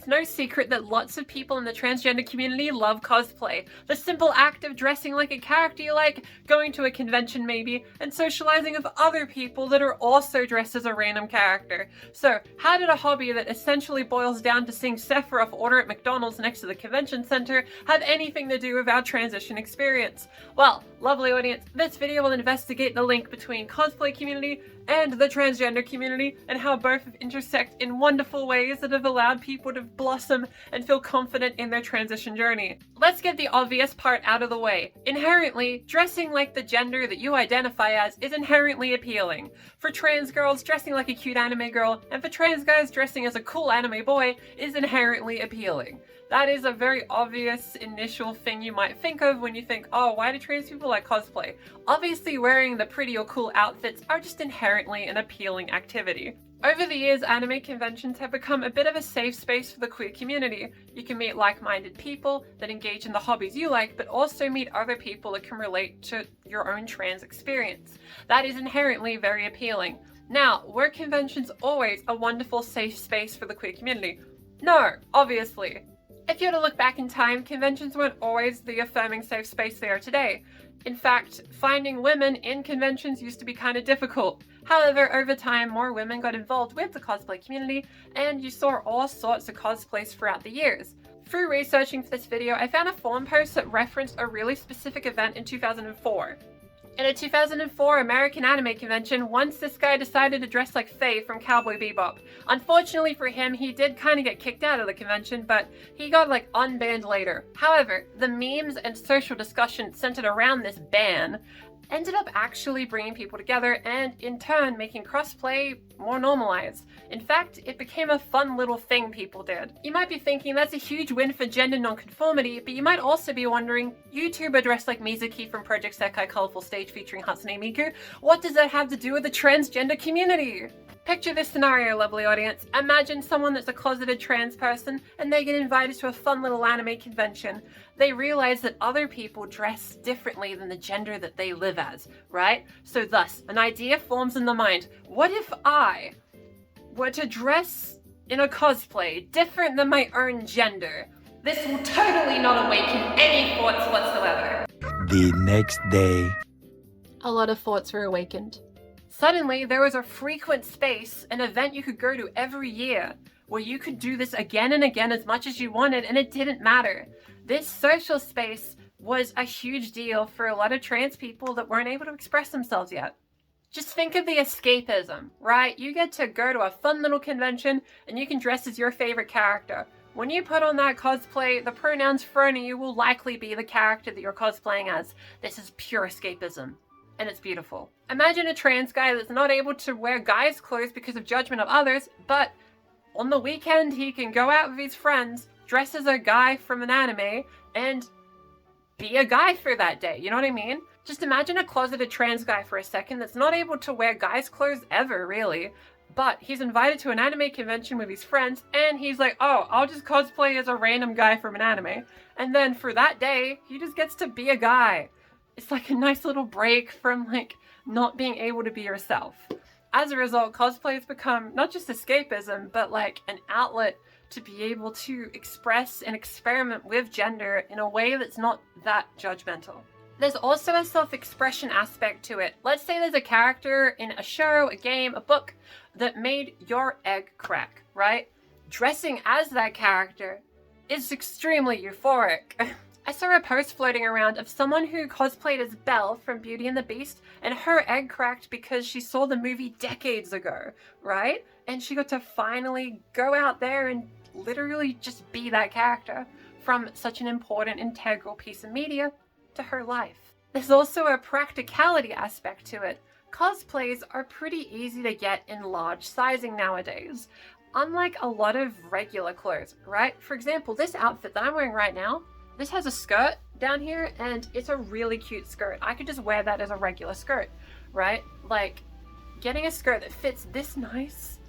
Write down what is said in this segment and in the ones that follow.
It's no secret that lots of people in the transgender community love cosplay. The simple act of dressing like a character you like, going to a convention maybe, and socializing with other people that are also dressed as a random character. So, how did a hobby that essentially boils down to seeing Sephiroth order at McDonald's next to the convention center have anything to do with our transition experience? Well, lovely audience, this video will investigate the link between cosplay community and the transgender community, and how both have intersect in wonderful ways that have allowed people to blossom and feel confident in their transition journey. Let's get the obvious part out of the way. Inherently, dressing like the gender that you identify as is inherently appealing. For trans girls, dressing like a cute anime girl, and for trans guys, dressing as a cool anime boy is inherently appealing. That is a very obvious initial thing you might think of when you think, oh, why do trans people like cosplay? Obviously, wearing the pretty or cool outfits are just inherently an appealing activity. Over the years, anime conventions have become a bit of a safe space for the queer community. You can meet like-minded people that engage in the hobbies you like, but also meet other people that can relate to your own trans experience. That is inherently very appealing. Now, were conventions always a wonderful safe space for the queer community? No, obviously. If you were to look back in time, conventions weren't always the affirming safe space they are today. In fact, finding women in conventions used to be kind of difficult. However, over time, more women got involved with the cosplay community, and you saw all sorts of cosplays throughout the years. Through researching for this video, I found a forum post that referenced a really specific event in 2004. In a 2004 American Anime Convention, once this guy decided to dress like Faye from Cowboy Bebop. Unfortunately for him, he did kind of get kicked out of the convention, but he got unbanned later. However, the memes and social discussion centered around this ban ended up actually bringing people together and, in turn, making crossplay more normalized. In fact, it became a fun little thing people did. You might be thinking that's a huge win for gender nonconformity, but you might also be wondering, YouTuber dressed like Mizuki from Project Sekai Colorful Stage featuring Hatsune Miku, what does that have to do with the transgender community? Picture this scenario, lovely audience. Imagine someone that's a closeted trans person and they get invited to a fun little anime convention. They realize that other people dress differently than the gender that they live as, right? So thus, an idea forms in the mind. What if I were to dress in a cosplay different than my own gender? This will totally not awaken any thoughts whatsoever. The next day. A lot of thoughts were awakened. Suddenly, there was a frequent space, an event you could go to every year, where you could do this again and again as much as you wanted, and it didn't matter. This social space was a huge deal for a lot of trans people that weren't able to express themselves yet. Just think of the escapism, right? You get to go to a fun little convention, and you can dress as your favorite character. When you put on that cosplay, the pronouns thrown at you will likely be the character that you're cosplaying as. This is pure escapism. And it's beautiful. Imagine a trans guy that's not able to wear guys' clothes because of judgment of others, but on the weekend he can go out with his friends, dress as a guy from an anime, and be a guy for that day, you know what I mean? Just imagine a closeted trans guy for a second that's not able to wear guys' clothes ever, really, but he's invited to an anime convention with his friends, and he's like, oh, I'll just cosplay as a random guy from an anime, and then for that day, he just gets to be a guy. It's like a nice little break from not being able to be yourself. As a result, cosplay has become not just escapism, but an outlet to be able to express and experiment with gender in a way that's not that judgmental. There's also a self-expression aspect to it. Let's say there's a character in a show, a game, a book that made your egg crack, right? Dressing as that character is extremely euphoric. I saw a post floating around of someone who cosplayed as Belle from Beauty and the Beast, and her egg cracked because she saw the movie decades ago, right? And she got to finally go out there and literally just be that character from such an important, integral piece of media to her life. There's also a practicality aspect to it. Cosplays are pretty easy to get in large sizing nowadays, unlike a lot of regular clothes, right? For example, this outfit that I'm wearing right now, this has a skirt down here, and it's a really cute skirt. I could just wear that as a regular skirt, right? Getting a skirt that fits this nice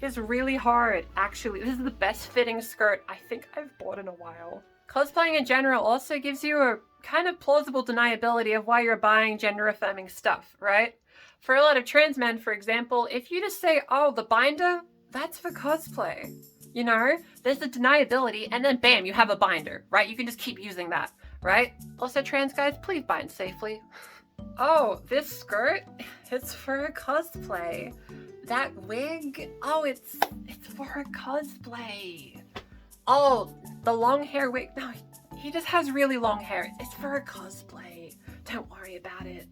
is really hard, actually. This is the best fitting skirt I think I've bought in a while. Cosplaying in general also gives you a kind of plausible deniability of why you're buying gender-affirming stuff, right? For a lot of trans men, for example, if you just say, oh, the binder, that's for cosplay. You know, there's the deniability, and then bam, you have a binder, right? You can just keep using that, right? Also, trans guys, please bind safely. Oh, this skirt, it's for a cosplay. That wig, oh, it's for a cosplay. Oh, the long hair wig, no, he just has really long hair. It's for a cosplay. Don't worry about it.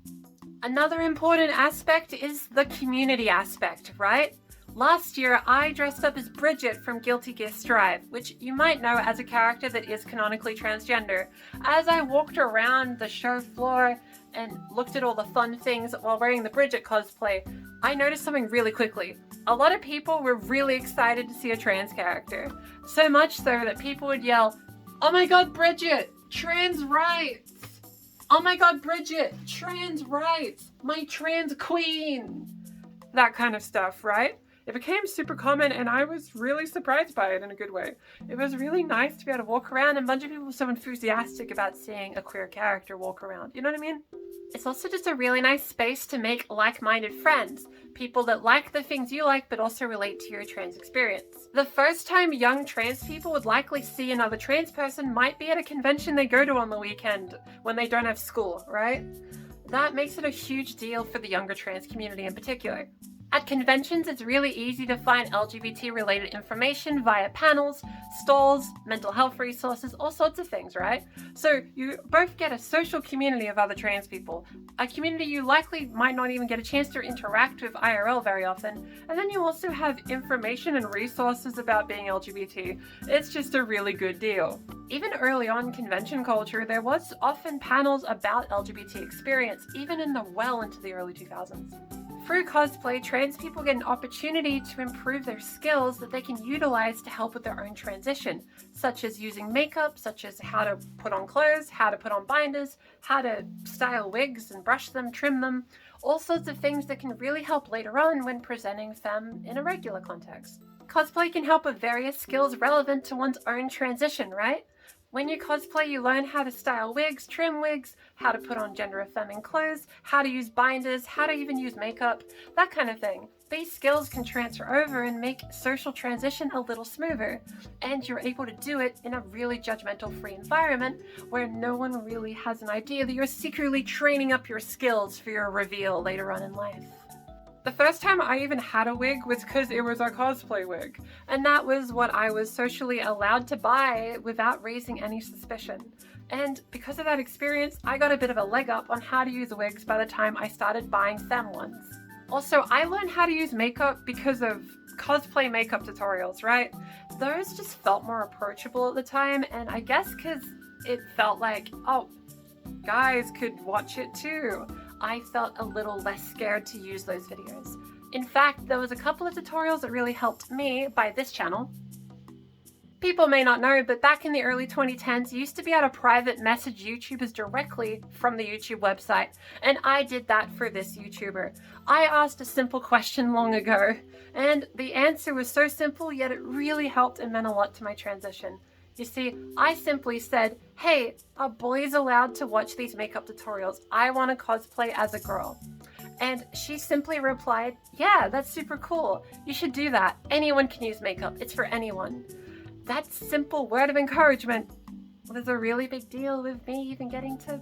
Another important aspect is the community aspect, right? Last year, I dressed up as Bridget from Guilty Gear Strive, which you might know as a character that is canonically transgender. As I walked around the show floor and looked at all the fun things while wearing the Bridget cosplay, I noticed something really quickly. A lot of people were really excited to see a trans character. So much so that people would yell, "Oh my god, Bridget! Trans rights! Oh my god, Bridget! Trans rights! My trans queen!" That kind of stuff, right? It became super common and I was really surprised by it in a good way. It was really nice to be able to walk around and a bunch of people were so enthusiastic about seeing a queer character walk around. You know what I mean? It's also just a really nice space to make like-minded friends. People that like the things you like but also relate to your trans experience. The first time young trans people would likely see another trans person might be at a convention they go to on the weekend when they don't have school, right? That makes it a huge deal for the younger trans community in particular. At conventions, it's really easy to find LGBT-related information via panels, stalls, mental health resources, all sorts of things, right? So you both get a social community of other trans people, a community you likely might not even get a chance to interact with IRL very often, and then you also have information and resources about being LGBT. It's just a really good deal. Even early on in convention culture, there was often panels about LGBT experience, even in the well into the early 2000s. Through cosplay, trans people get an opportunity to improve their skills that they can utilize to help with their own transition, such as using makeup, such as how to put on clothes, how to put on binders, how to style wigs and brush them, trim them, all sorts of things that can really help later on when presenting femme in a regular context. Cosplay can help with various skills relevant to one's own transition, right? When you cosplay, you learn how to style wigs, trim wigs, how to put on gender-affirming clothes, how to use binders, how to even use makeup, that kind of thing. These skills can transfer over and make social transition a little smoother, and you're able to do it in a really judgmental-free environment where no one really has an idea that you're secretly training up your skills for your reveal later on in life. The first time I even had a wig was because it was a cosplay wig, and that was what I was socially allowed to buy without raising any suspicion. And because of that experience, I got a bit of a leg up on how to use wigs by the time I started buying femme ones. Also, I learned how to use makeup because of cosplay makeup tutorials, right? Those just felt more approachable at the time, and I guess because it felt like, oh, guys could watch it too. I felt a little less scared to use those videos. In fact, there was a couple of tutorials that really helped me by this channel. People may not know, but back in the early 2010s, you used to be able to private message YouTubers directly from the YouTube website, and I did that for this YouTuber. I asked a simple question long ago, and the answer was so simple, yet it really helped and meant a lot to my transition. You see, I simply said, hey, are boys allowed to watch these makeup tutorials? I want to cosplay as a girl. And she simply replied, yeah, that's super cool. You should do that. Anyone can use makeup. It's for anyone. That simple word of encouragement was a really big deal with me even getting to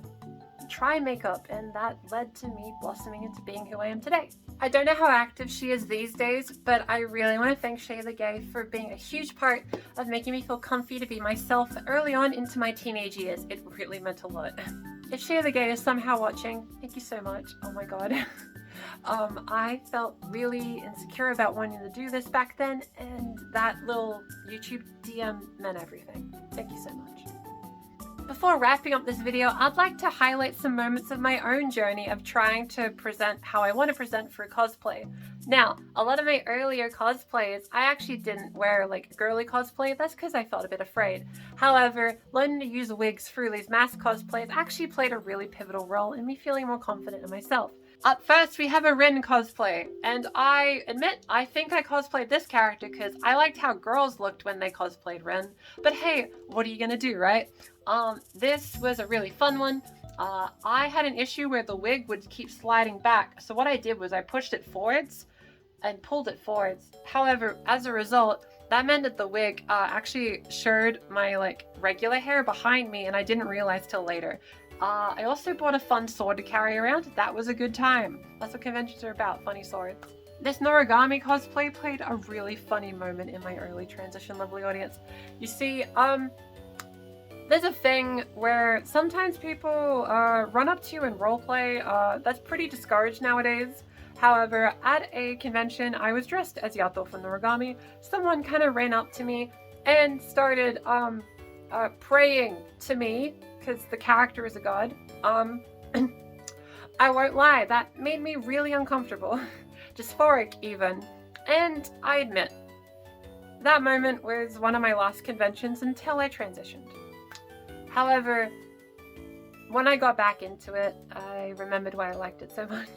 try makeup, and that led to me blossoming into being who I am today. I don't know how active she is these days, but I really want to thank Shay the Gay for being a huge part of making me feel comfy to be myself early on into my teenage years. It really meant a lot. If Shay the Gay is somehow watching, thank you so much. Oh my god. I felt really insecure about wanting to do this back then, and that little YouTube DM meant everything. Thank you so much. Before wrapping up this video, I'd like to highlight some moments of my own journey of trying to present how I want to present for cosplay. Now, a lot of my earlier cosplays, I actually didn't wear like girly cosplay. That's because I felt a bit afraid. However, learning to use wigs through these mask cosplays actually played a really pivotal role in me feeling more confident in myself. Up first, we have a Rin cosplay, and I admit I think I cosplayed this character because I liked how girls looked when they cosplayed Rin. But hey, what are you gonna do, right? This was a really fun one. I had an issue where the wig would keep sliding back, so what I did was I pushed it forwards and pulled it forwards. However, as a result, That meant that the wig actually showed my like regular hair behind me, and I didn't realize till later. I also bought a fun sword to carry around. That was a good time. That's what conventions are about, funny swords. This Noragami cosplay played a really funny moment in my early transition, lovely audience. You see, there's a thing where sometimes people run up to you and roleplay. That's pretty discouraged nowadays. However, at a convention, I was dressed as Yato from Noragami. Someone kind of ran up to me and started praying to me, because the character is a god. I won't lie, that made me really uncomfortable. Dysphoric even. And I admit, that moment was one of my last conventions until I transitioned. However, when I got back into it, I remembered why I liked it so much.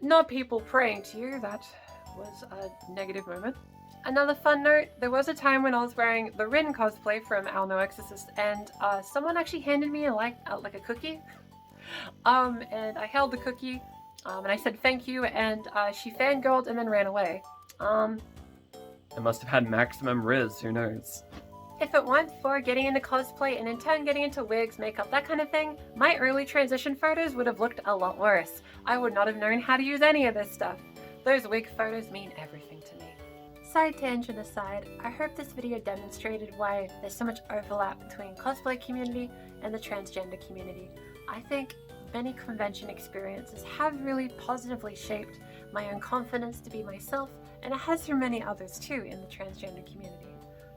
Not people praying to you, that was a negative moment. Another fun note, there was a time when I was wearing the Rin cosplay from Our No Exorcist, and someone actually handed me like a cookie. And I held the cookie, and I said thank you, and she fangirled and then ran away. It must have had maximum riz, who knows? If it weren't for getting into cosplay and in turn getting into wigs, makeup, that kind of thing, my early transition photos would have looked a lot worse. I would not have known how to use any of this stuff. Those wig photos mean everything to me. Side tangent aside, I hope this video demonstrated why there's so much overlap between cosplay community and the transgender community. I think many convention experiences have really positively shaped my own confidence to be myself, and it has for many others too in the transgender community.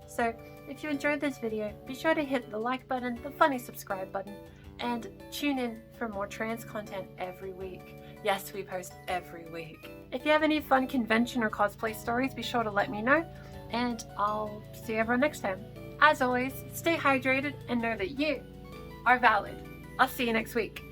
So if you enjoyed this video, be sure to hit the like button, the funny subscribe button, and tune in for more trans content every week. Yes, we post every week. If you have any fun convention or cosplay stories, be sure to let me know, and I'll see everyone next time. As always, stay hydrated and know that you are valid. I'll see you next week.